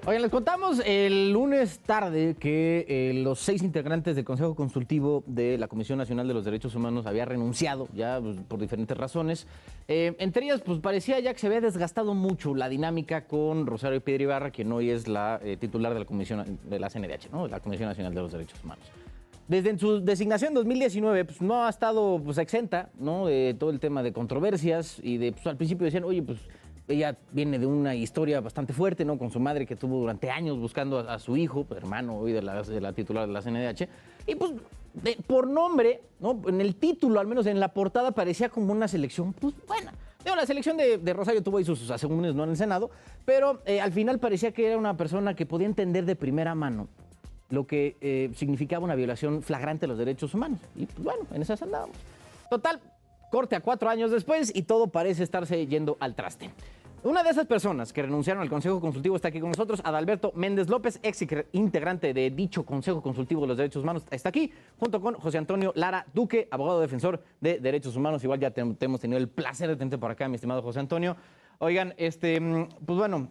Oigan, les contamos el lunes tarde que los 6 integrantes del Consejo Consultivo de la Comisión Nacional de los Derechos Humanos había renunciado ya pues, por diferentes razones. Entre ellas, pues parecía ya que se había desgastado mucho la dinámica con Rosario Piedra Ibarra, quien hoy es la titular de la Comisión de la CNDH, ¿no? De la Comisión Nacional de los Derechos Humanos. Desde su designación en 2019, pues no ha estado pues, exenta, ¿no? De todo el tema de controversias y de, pues, al principio decían, oye, pues ella viene de una historia bastante fuerte, ¿no? Con su madre que tuvo durante años buscando a su hijo, hermano hoy de la titular de la CNDH. Y pues, por nombre, ¿no? En el título, al menos en la portada, parecía como una selección, pues buena. Digo, la selección de Rosario tuvo ahí sus asegúnes, ¿no? En el Senado, pero al final parecía que era una persona que podía entender de primera mano lo que significaba una violación flagrante de los derechos humanos. Y pues bueno, en esas andábamos. Total, corte a 4 años después y todo parece estarse yendo al traste. Una de esas personas que renunciaron al Consejo Consultivo está aquí con nosotros, Adalberto Méndez López, ex integrante de dicho Consejo Consultivo de los Derechos Humanos, está aquí, junto con José Antonio Lara Duque, abogado defensor de derechos humanos. Igual ya hemos tenido el placer de tenerte por acá, mi estimado José Antonio. Oigan, pues bueno,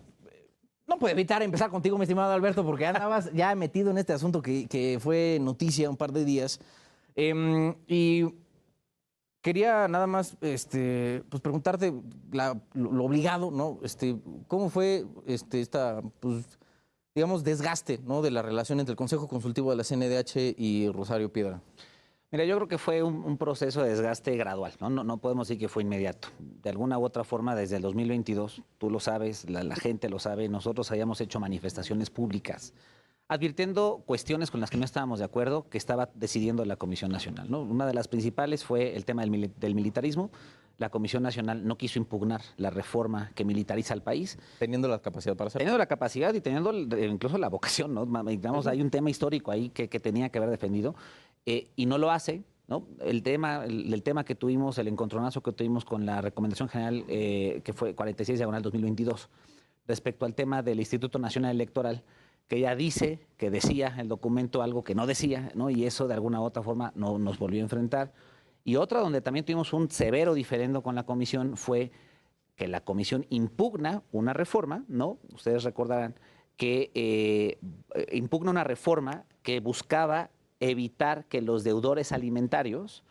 no puedo evitar empezar contigo, mi estimado Alberto, porque andabas ya metido en este asunto que fue noticia un par de días. Y quería nada más pues preguntarte lo obligado, ¿no? ¿Cómo fue esta, pues, digamos, desgaste, ¿no? De la relación entre el Consejo Consultivo de la CNDH y Rosario Piedra? Mira, yo creo que fue un proceso de desgaste gradual, ¿no? No podemos decir que fue inmediato. De alguna u otra forma, desde el 2022, tú lo sabes, la gente lo sabe, nosotros habíamos hecho manifestaciones públicas advirtiendo cuestiones con las que no estábamos de acuerdo que estaba decidiendo la Comisión Nacional, ¿no? Una de las principales fue el tema del militarismo. La Comisión Nacional no quiso impugnar la reforma que militariza al país. Teniendo la capacidad para hacerlo. Teniendo la capacidad y teniendo incluso la vocación, ¿no? Digamos, hay un tema histórico ahí que tenía que haber defendido y no lo hace, ¿no? El tema que tuvimos, el encontronazo que tuvimos con la Recomendación General que fue 46/2022, respecto al tema del Instituto Nacional Electoral, que ya decía el documento algo que no decía, ¿no? Y eso de alguna u otra forma no, nos volvió a enfrentar. Y otra donde también tuvimos un severo diferendo con la comisión fue que la comisión impugna una reforma, ¿no? Ustedes recordarán que impugna una reforma que buscaba evitar que los deudores alimentarios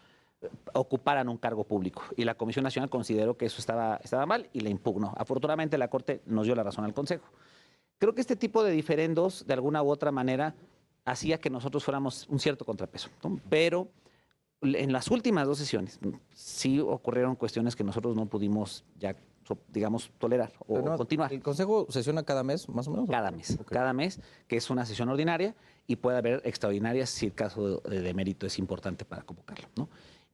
ocuparan un cargo público. Y la Comisión Nacional consideró que eso estaba mal y la impugnó. Afortunadamente la Corte nos dio la razón al Consejo. Creo que este tipo de diferendos, de alguna u otra manera, hacía que nosotros fuéramos un cierto contrapeso, ¿no? Pero en las últimas 2 sesiones sí ocurrieron cuestiones que nosotros no pudimos ya, digamos, tolerar o continuar. ¿El Consejo sesiona cada mes, más o menos? Cada mes, okay. Cada mes, que es una sesión ordinaria y puede haber extraordinarias si el caso de mérito es importante para convocarlo, ¿no?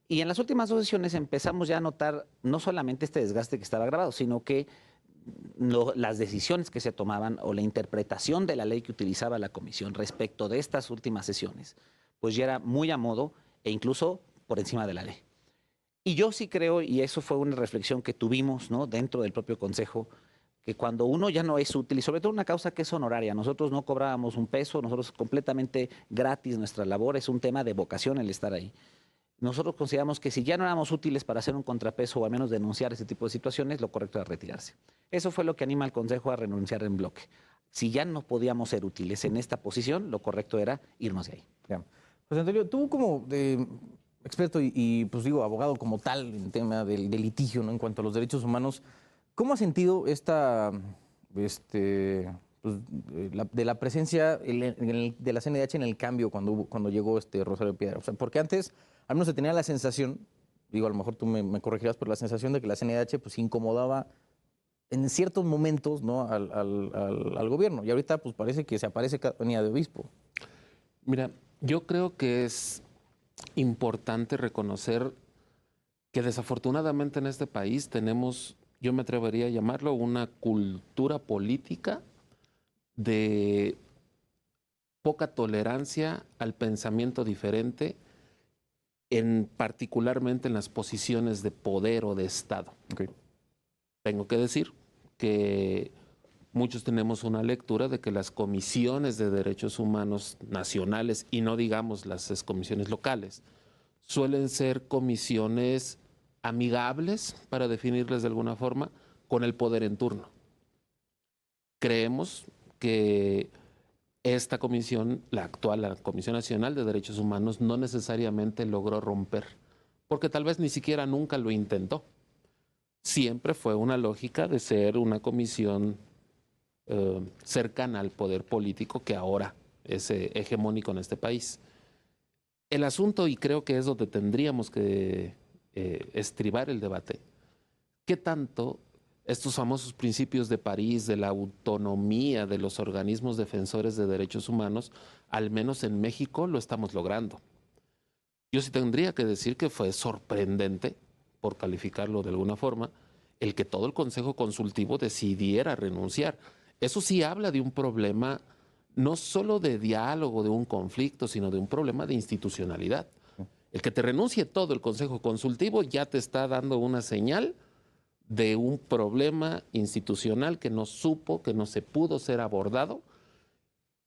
Y en las últimas 2 sesiones empezamos ya a notar no solamente este desgaste que estaba grabado, sino que las decisiones que se tomaban o la interpretación de la ley que utilizaba la comisión respecto de estas últimas sesiones, pues ya era muy a modo e incluso por encima de la ley. Y yo sí creo, y eso fue una reflexión que tuvimos, ¿no? Dentro del propio Consejo, que cuando uno ya no es útil, y sobre todo una causa que es honoraria, nosotros no cobrábamos un peso, nosotros completamente gratis nuestra labor, es un tema de vocación el estar ahí. Nosotros consideramos que si ya no éramos útiles para hacer un contrapeso o al menos denunciar ese tipo de situaciones, lo correcto era retirarse. Eso fue lo que anima al Consejo a renunciar en bloque. Si ya no podíamos ser útiles en esta posición, lo correcto era irnos de ahí. Bien. José Antonio, tú como experto y, pues digo, abogado como tal en tema del litigio, ¿no? En cuanto a los derechos humanos, ¿cómo has sentido pues, de la presencia de la CNDH en el cambio cuando llegó Rosario Piedra? O sea, porque antes al menos se tenía la sensación, digo, a lo mejor tú me corregirás, pero la sensación de que la CNDH pues incomodaba en ciertos momentos, ¿no? al gobierno. Y ahorita pues parece que se aparece cada venida de obispo. Mira, yo creo que es importante reconocer que desafortunadamente en este país tenemos, yo me atrevería a llamarlo, una cultura política de poca tolerancia al pensamiento diferente, particularmente en las posiciones de poder o de Estado. Okay. Tengo que decir que muchos tenemos una lectura de que las comisiones de derechos humanos nacionales, y no digamos las comisiones locales, suelen ser comisiones amigables, para definirles de alguna forma, con el poder en turno. Creemos que esta comisión, la actual, la Comisión Nacional de Derechos Humanos, no necesariamente logró romper, porque tal vez ni siquiera nunca lo intentó. Siempre fue una lógica de ser una comisión cercana al poder político que ahora es hegemónico en este país. El asunto, y creo que es donde tendríamos que estribar el debate, ¿qué tanto estos famosos principios de París, de la autonomía de los organismos defensores de derechos humanos, al menos en México lo estamos logrando? Yo sí tendría que decir que fue sorprendente, por calificarlo de alguna forma, el que todo el Consejo Consultivo decidiera renunciar. Eso sí habla de un problema no solo de diálogo, de un conflicto, sino de un problema de institucionalidad. El que te renuncie todo el Consejo Consultivo ya te está dando una señal de un problema institucional que no supo, que no se pudo ser abordado.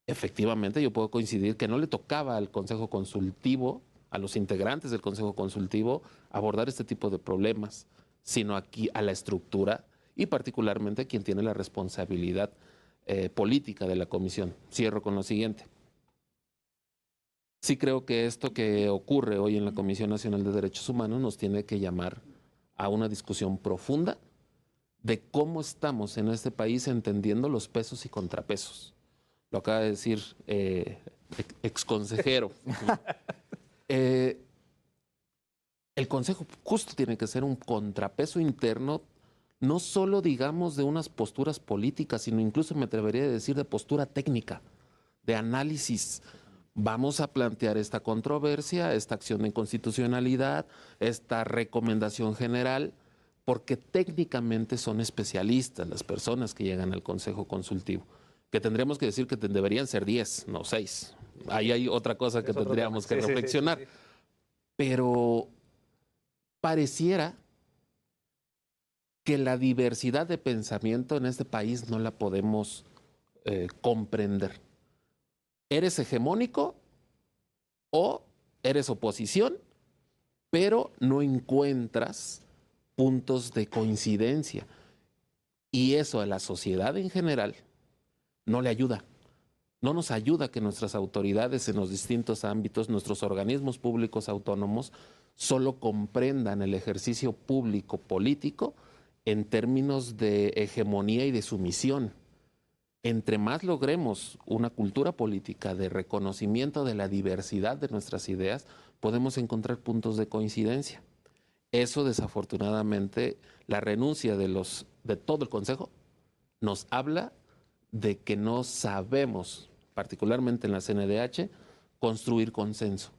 Efectivamente, yo puedo coincidir que no le tocaba al Consejo Consultivo, a los integrantes del Consejo Consultivo, abordar este tipo de problemas, sino aquí a la estructura y particularmente a quien tiene la responsabilidad política de la comisión. Cierro con lo siguiente. Sí creo que esto que ocurre hoy en la Comisión Nacional de Derechos Humanos nos tiene que llamar a una discusión profunda de cómo estamos en este país entendiendo los pesos y contrapesos. Lo acaba de decir exconsejero. El Consejo justo tiene que ser un contrapeso interno, no solo digamos de unas posturas políticas, sino incluso me atrevería a decir de postura técnica, de análisis. Vamos a plantear esta controversia, esta acción de inconstitucionalidad, esta recomendación general, porque técnicamente son especialistas las personas que llegan al Consejo Consultivo, que tendríamos que decir que deberían ser 10, no 6. Ahí hay otra cosa que tendríamos que reflexionar. Pero pareciera que la diversidad de pensamiento en este país no la podemos comprender. ¿Eres hegemónico o eres oposición, pero no encuentras puntos de coincidencia? Y eso a la sociedad en general no le ayuda. No nos ayuda que nuestras autoridades en los distintos ámbitos, nuestros organismos públicos autónomos, solo comprendan el ejercicio público político en términos de hegemonía y de sumisión. Entre más logremos una cultura política de reconocimiento de la diversidad de nuestras ideas, podemos encontrar puntos de coincidencia. Eso, desafortunadamente, la renuncia de todo el Consejo nos habla de que no sabemos, particularmente en la CNDH, construir consenso.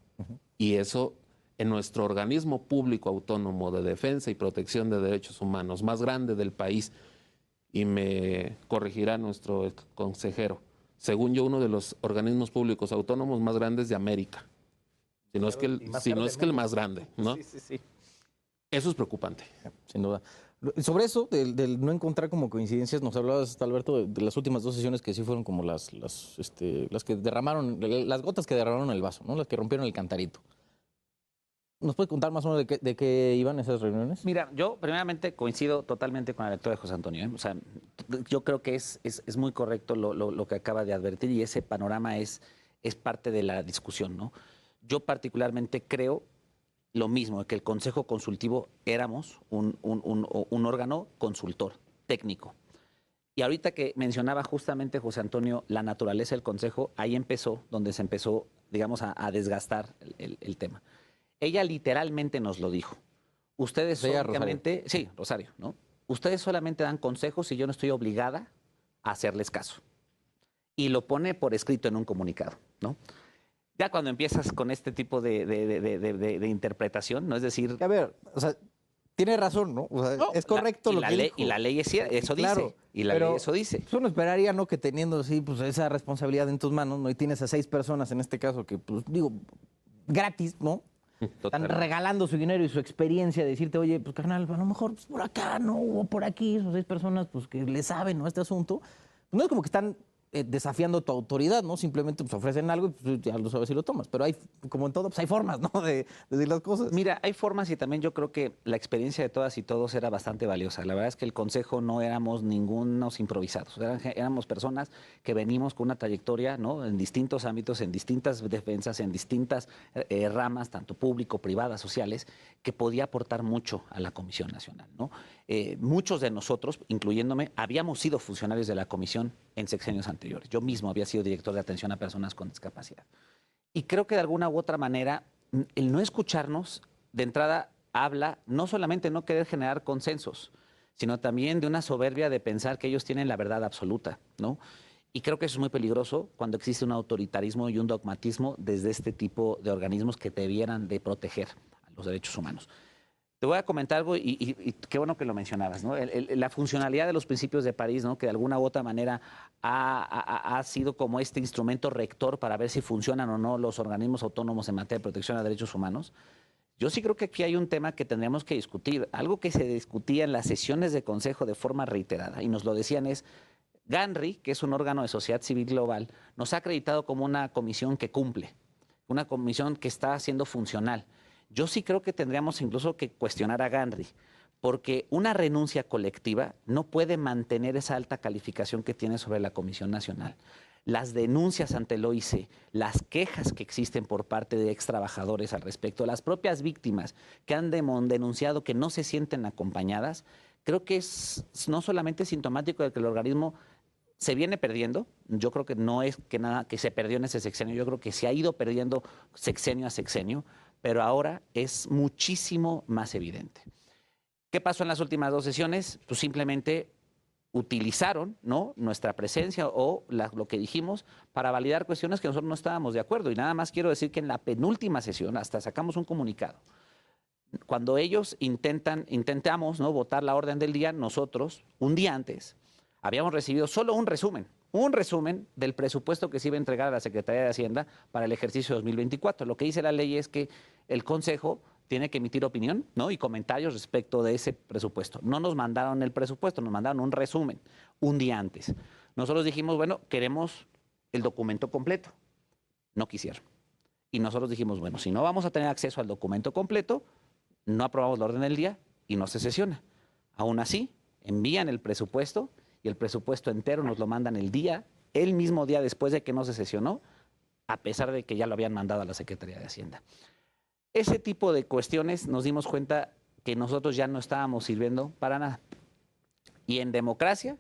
Y eso, en nuestro organismo público autónomo de defensa y protección de derechos humanos más grande del país, y me corregirá nuestro consejero, según yo, uno de los organismos públicos autónomos más grandes de América. Si no es que el más grande, ¿no? Sí. Eso es preocupante. Sin duda. Sobre eso, del no encontrar como coincidencias, nos hablabas, Alberto, de las últimas 2 sesiones que sí fueron como las que derramaron, las gotas que derramaron el vaso, ¿no? Las que rompieron el cantarito. ¿Nos puede contar más o menos de qué iban esas reuniones? Mira, yo primeramente coincido totalmente con la lectura de José Antonio, ¿eh? O sea, yo creo que es muy correcto lo que acaba de advertir y ese panorama es parte de la discusión, ¿no? Yo particularmente creo lo mismo, que el Consejo Consultivo éramos un órgano consultor, técnico. Y ahorita que mencionaba justamente José Antonio la naturaleza del Consejo, ahí empezó, donde se empezó, digamos, a desgastar el tema. Ella literalmente nos lo dijo. Ustedes solamente, sí, Rosario, ¿no? Ustedes solamente dan consejos y yo no estoy obligada a hacerles caso. Y lo pone por escrito en un comunicado, ¿no? Ya cuando empiezas con este tipo de interpretación, ¿no? Es decir... A ver, o sea, tiene razón, ¿no? O sea, no, es correcto lo que dijo. Y la ley es cierta, eso claro, dice. Y la ley eso dice. Pues uno esperaría, ¿no? Que teniendo así, pues esa responsabilidad en tus manos, ¿no? Y tienes a 6 personas en este caso que, pues, digo, gratis, ¿no? Total. Están regalando su dinero y su experiencia de decirte, oye, pues carnal, a lo mejor pues, por acá, ¿no? O por aquí, esos 6 personas, pues que le saben, ¿no? Este asunto. Pues, no es como que están desafiando tu autoridad, ¿no? Simplemente pues, ofrecen algo y pues, ya lo sabes si lo tomas. Pero hay, como en todo, pues hay formas, ¿no? De decir las cosas. Mira, hay formas y también yo creo que la experiencia de todas y todos era bastante valiosa. La verdad es que el Consejo no éramos ningunos improvisados. Éramos personas que venimos con una trayectoria, ¿no? En distintos ámbitos, en distintas defensas, en distintas ramas, tanto público, privadas, sociales, que podía aportar mucho a la Comisión Nacional, ¿no? Muchos de nosotros, incluyéndome, habíamos sido funcionarios de la Comisión en sexenios anteriores. Yo mismo había sido director de atención a personas con discapacidad. Y creo que de alguna u otra manera, el no escucharnos, de entrada, habla no solamente no querer generar consensos, sino también de una soberbia de pensar que ellos tienen la verdad absoluta, ¿no? Y creo que eso es muy peligroso cuando existe un autoritarismo y un dogmatismo desde este tipo de organismos que debieran de proteger a los derechos humanos. Te voy a comentar algo y qué bueno que lo mencionabas, ¿no? La funcionalidad de los principios de París, ¿no? Que de alguna u otra manera ha sido como este instrumento rector para ver si funcionan o no los organismos autónomos en materia de protección a derechos humanos. Yo sí creo que aquí hay un tema que tendremos que discutir. Algo que se discutía en las sesiones de consejo de forma reiterada, y nos lo decían es, GANRI, que es un órgano de sociedad civil global, nos ha acreditado como una comisión que cumple, una comisión que está siendo funcional. Yo sí creo que tendríamos incluso que cuestionar a GANRI, porque una renuncia colectiva no puede mantener esa alta calificación que tiene sobre la Comisión Nacional. Las denuncias ante el OIC, las quejas que existen por parte de ex trabajadores al respecto, las propias víctimas que han denunciado que no se sienten acompañadas, creo que es no solamente sintomático de que el organismo se viene perdiendo. Yo creo que no es que nada que se perdió en ese sexenio, yo creo que se ha ido perdiendo sexenio a sexenio, pero ahora es muchísimo más evidente. ¿Qué pasó en las últimas dos sesiones? Pues simplemente utilizaron, ¿no?, nuestra presencia o lo que dijimos para validar cuestiones que nosotros no estábamos de acuerdo. Y nada más quiero decir que en la penúltima sesión hasta sacamos un comunicado. Cuando ellos intentamos, ¿no?, votar la orden del día, nosotros, un día antes, habíamos recibido solo un resumen del presupuesto que se iba a entregar a la Secretaría de Hacienda para el ejercicio 2024. Lo que dice la ley es que el Consejo tiene que emitir opinión, ¿no?, y comentarios respecto de ese presupuesto. No nos mandaron el presupuesto, nos mandaron un resumen un día antes. Nosotros dijimos, bueno, queremos el documento completo. No quisieron. Y nosotros dijimos, bueno, si no vamos a tener acceso al documento completo, no aprobamos la orden del día y no se sesiona. Aún así, envían el presupuesto y el presupuesto entero nos lo mandan el mismo día después de que no se sesionó, a pesar de que ya lo habían mandado a la Secretaría de Hacienda. Ese tipo de cuestiones nos dimos cuenta que nosotros ya no estábamos sirviendo para nada. Y en democracia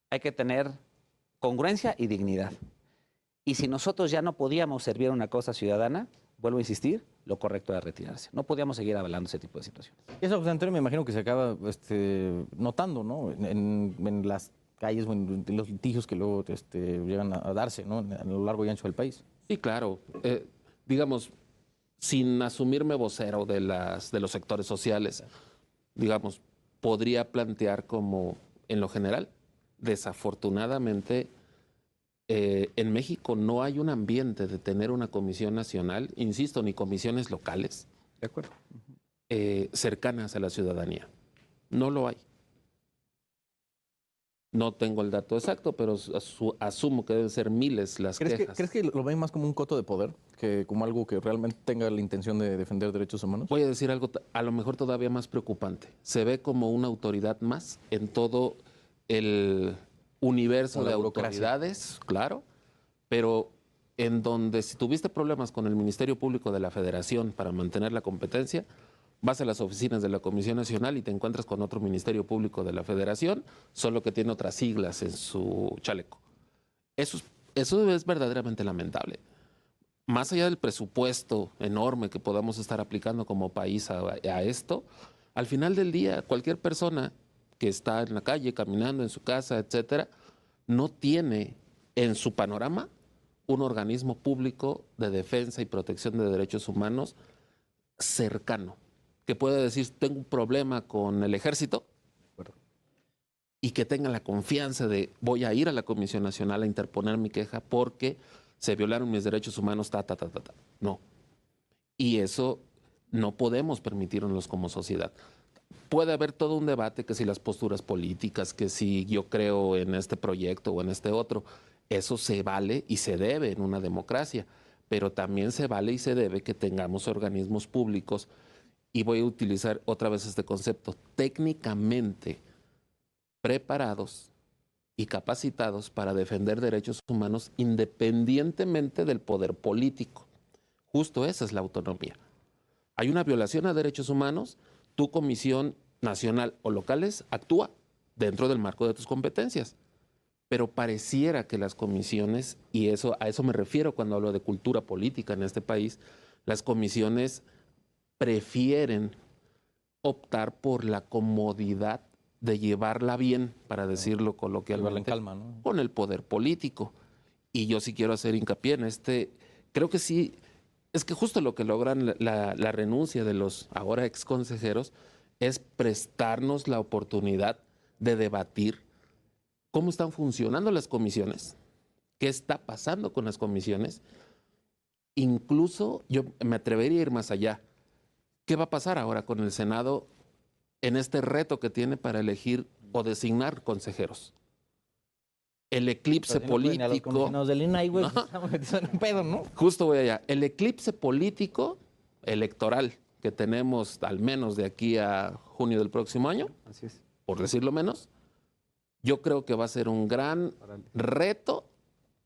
hay que tener congruencia y dignidad. Y si nosotros ya no podíamos servir a una causa ciudadana, vuelvo a insistir, lo correcto era retirarse. No podíamos seguir avalando ese tipo de situaciones. Eso, José Antonio, me imagino que se acaba notando, ¿no? En las calles o en los litigios que luego llegan a darse, ¿no?, a lo largo y ancho del país. Sí, claro. Digamos, sin asumirme vocero de los sectores sociales, digamos, podría plantear como, en lo general, desafortunadamente, en México no hay un ambiente de tener una comisión nacional, insisto, ni comisiones locales, De acuerdo. Cercanas a la ciudadanía. No lo hay. No tengo el dato exacto, pero asumo que deben ser miles las quejas. ¿Crees que lo ven más como un coto de poder que como algo que realmente tenga la intención de defender derechos humanos? Voy a decir algo a lo mejor todavía más preocupante. Se ve como una autoridad más en todo el universo de autoridades, claro, pero en donde si tuviste problemas con el Ministerio Público de la Federación para mantener la competencia, vas a las oficinas de la Comisión Nacional y te encuentras con otro Ministerio Público de la Federación, solo que tiene otras siglas en su chaleco. Eso es verdaderamente lamentable. Más allá del presupuesto enorme que podamos estar aplicando como país a esto, al final del día, cualquier persona que está en la calle, caminando en su casa, etcétera, no tiene en su panorama un organismo público de defensa y protección de derechos humanos cercano, que pueda decir, tengo un problema con el ejército, y que tenga la confianza de, voy a ir a la Comisión Nacional a interponer mi queja porque se violaron mis derechos humanos, No. Y eso no podemos permitirnos como sociedad. Puede haber todo un debate que si las posturas políticas, que si yo creo en este proyecto o en este otro. Eso se vale y se debe en una democracia, pero también se vale y se debe que tengamos organismos públicos, y voy a utilizar otra vez este concepto, técnicamente preparados y capacitados para defender derechos humanos independientemente del poder político. Justo esa es la autonomía. Hay una violación a derechos humanos, tu comisión nacional o locales actúa dentro del marco de tus competencias. Pero pareciera que las comisiones, y a eso me refiero cuando hablo de cultura política en este país, las comisiones prefieren optar por la comodidad de llevarla bien, para decirlo coloquialmente, en calma, ¿no? con el poder político. Y yo sí quiero hacer hincapié en creo que sí, es que justo lo que logran la renuncia de los ahora ex consejeros es prestarnos la oportunidad de debatir cómo están funcionando las comisiones, qué está pasando con las comisiones. Incluso yo me atrevería a ir más allá. ¿Qué va a pasar ahora con el Senado en este reto que tiene para elegir o designar consejeros? El eclipse político. Del INAI, güey, pues, estamos metidos en un pedo, ¿no? Justo voy allá. El eclipse político electoral que tenemos al menos de aquí a junio del próximo año, Así es. por decirlo menos, yo creo que va a ser un gran reto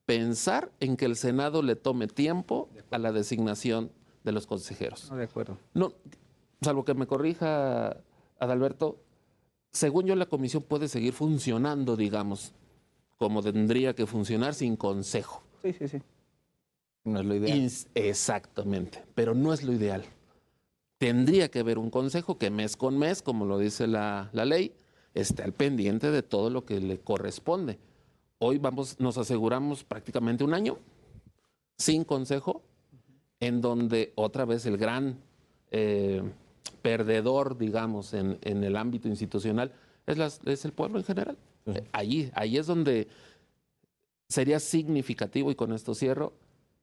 pensar en que el Senado le tome tiempo a la designación de los consejeros. No, de acuerdo. No, salvo que me corrija Adalberto, según yo la comisión puede seguir funcionando, digamos, como tendría que funcionar sin consejo. Sí, sí, sí. No es lo ideal. Exactamente, pero no es lo ideal. Tendría que haber un consejo que mes con mes, como lo dice la ley, esté al pendiente de todo lo que le corresponde. Hoy nos aseguramos prácticamente un año sin consejo, en donde otra vez el gran perdedor, digamos, en el ámbito institucional es el pueblo en general. Ahí es donde sería significativo, y con esto cierro,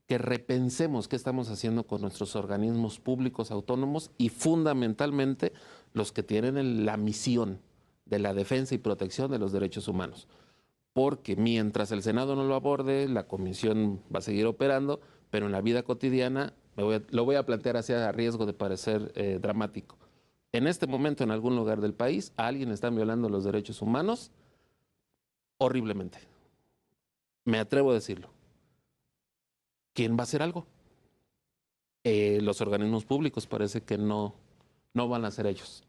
que repensemos qué estamos haciendo con nuestros organismos públicos autónomos y fundamentalmente los que tienen la misión de la defensa y protección de los derechos humanos. Porque mientras el Senado no lo aborde, la comisión va a seguir operando, pero en la vida cotidiana, lo voy a plantear así a riesgo de parecer dramático. En este momento, en algún lugar del país, a alguien está violando los derechos humanos horriblemente. Me atrevo a decirlo. ¿Quién va a hacer algo? Los organismos públicos parece que no van a ser ellos.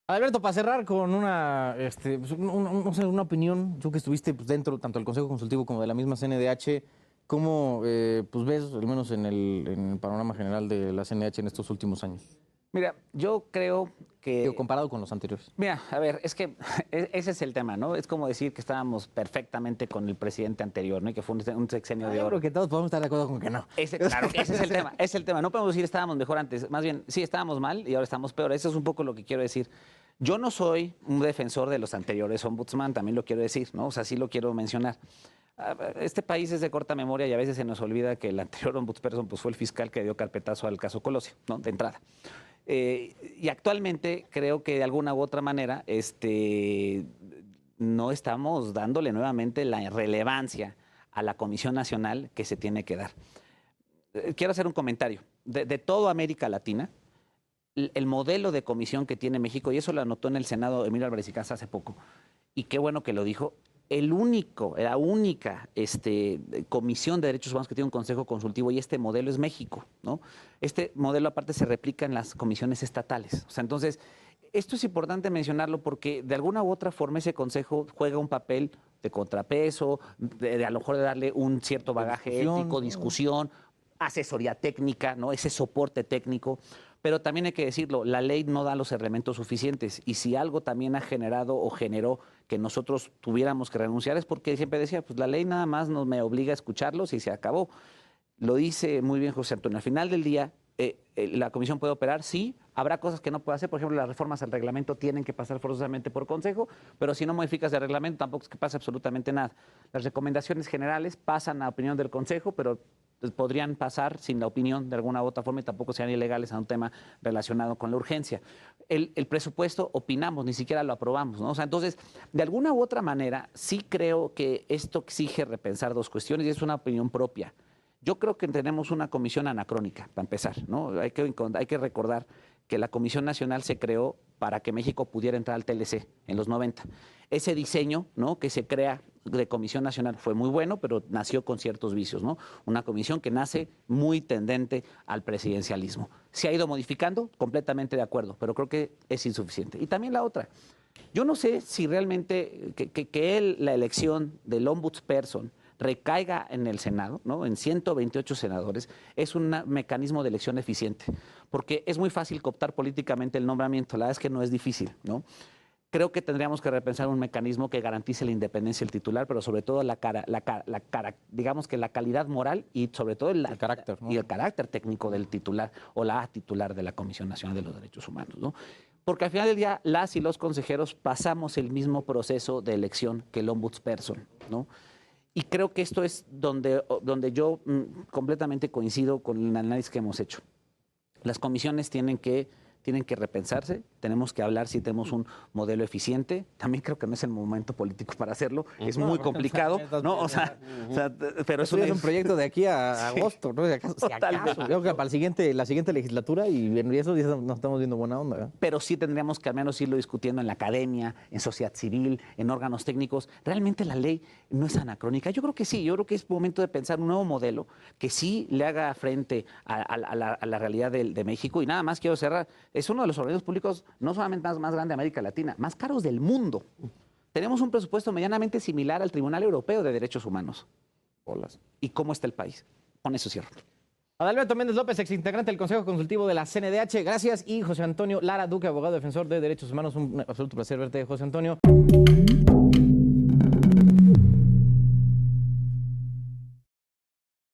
Alberto, para cerrar con no sé, una opinión, tú que estuviste pues, dentro tanto del Consejo Consultivo como de la misma CNDH, ¿cómo pues ves, al menos en el panorama general de la CNDH en estos últimos años? Mira, yo creo que... Digo, comparado con los anteriores. Mira, a ver, es que ese es el tema, ¿no? Es como decir que estábamos perfectamente con el presidente anterior, ¿no? Y que fue un sexenio de Yo oro. creo que todos podemos estar de acuerdo con que no. Claro, ese es el tema, es el tema. No podemos decir estábamos mejor antes, más bien, sí, estábamos mal y ahora estamos peor. Eso es un poco lo que quiero decir. Yo no soy un defensor de los anteriores ombudsman, también lo quiero decir, ¿no? O sea, sí lo quiero mencionar. Este país es de corta memoria y a veces se nos olvida que el anterior ombudsperson pues, fue el fiscal que dio carpetazo al caso Colosio, ¿no? De entrada. Y actualmente creo que de alguna u otra manera no estamos dándole nuevamente la relevancia a la Comisión Nacional que se tiene que dar. Quiero hacer un comentario. De toda América Latina, el modelo de comisión que tiene México, y eso lo anotó en el Senado Emilio Álvarez y Casa hace poco, y qué bueno que lo dijo, la única comisión de derechos humanos que tiene un consejo consultivo, y este modelo es México, ¿no? Este modelo aparte se replica en las comisiones estatales. O sea, entonces, esto es importante mencionarlo porque de alguna u otra forma ese consejo juega un papel de contrapeso, a lo mejor de darle un cierto bagaje ético, discusión, asesoría técnica, ¿no? Ese soporte técnico. Pero también hay que decirlo, la ley no da los elementos suficientes y si algo también ha generado o generó que nosotros tuviéramos que renunciar es porque siempre decía, pues la ley nada más me obliga a escucharlos y se acabó. Lo dice muy bien José Antonio, al final del día la comisión puede operar, sí, habrá cosas que no puede hacer, por ejemplo, las reformas al reglamento tienen que pasar forzosamente por consejo, pero si no modificas el reglamento tampoco es que pase absolutamente nada. Las recomendaciones generales pasan a opinión del consejo, pero podrían pasar sin la opinión de alguna u otra forma y tampoco sean ilegales a un tema relacionado con la urgencia. El presupuesto opinamos, ni siquiera lo aprobamos, ¿no? O sea, entonces, de alguna u otra manera, sí creo que esto exige repensar dos cuestiones y es una opinión propia. Yo creo que tenemos una comisión anacrónica, para empezar, ¿no? Hay que recordar que la Comisión Nacional se creó para que México pudiera entrar al TLC en los 90. Ese diseño, ¿no?, que se crea de Comisión Nacional fue muy bueno, pero nació con ciertos vicios, ¿no? Una comisión que nace muy tendente al presidencialismo. Se ha ido modificando, completamente de acuerdo, pero creo que es insuficiente. Y también la otra, yo no sé si realmente la elección del ombudsperson recaiga en el Senado, ¿no?, en 128 senadores, es un mecanismo de elección eficiente, porque es muy fácil cooptar políticamente el nombramiento, la verdad es que no es difícil, ¿no? Creo que tendríamos que repensar un mecanismo que garantice la independencia del titular, pero sobre todo digamos que la calidad moral y sobre todo el carácter, ¿no?, y el carácter técnico del titular o la titular de la Comisión Nacional de los Derechos Humanos, ¿no? Porque al final del día las y los consejeros pasamos el mismo proceso de elección que el ombudsperson, ¿no? Y creo que esto es donde yo completamente coincido con el análisis que hemos hecho. Las comisiones tienen que repensarse, tenemos que hablar si tenemos un modelo eficiente. También creo que no es el momento político para hacerlo, es muy complicado, ¿no? Pero es un proyecto de aquí a agosto, ¿no? Si acaso. Yo creo que para la siguiente legislatura y en eso nos estamos viendo buena onda, ¿verdad? Pero sí tendríamos que al menos irlo discutiendo en la academia, en sociedad civil, en órganos técnicos. Realmente la ley no es anacrónica. Yo creo que sí, yo creo que es momento de pensar un nuevo modelo que sí le haga frente a la realidad de México. Y nada más quiero cerrar. Es uno de los organismos públicos no solamente más grande de América Latina, más caros del mundo. Tenemos un presupuesto medianamente similar al Tribunal Europeo de Derechos Humanos. ¿Y cómo está el país? Con eso cierro. Adalberto Méndez López, exintegrante del Consejo Consultivo de la CNDH. Gracias. Y José Antonio Lara Duque, abogado defensor de derechos humanos. Un absoluto placer verte, José Antonio.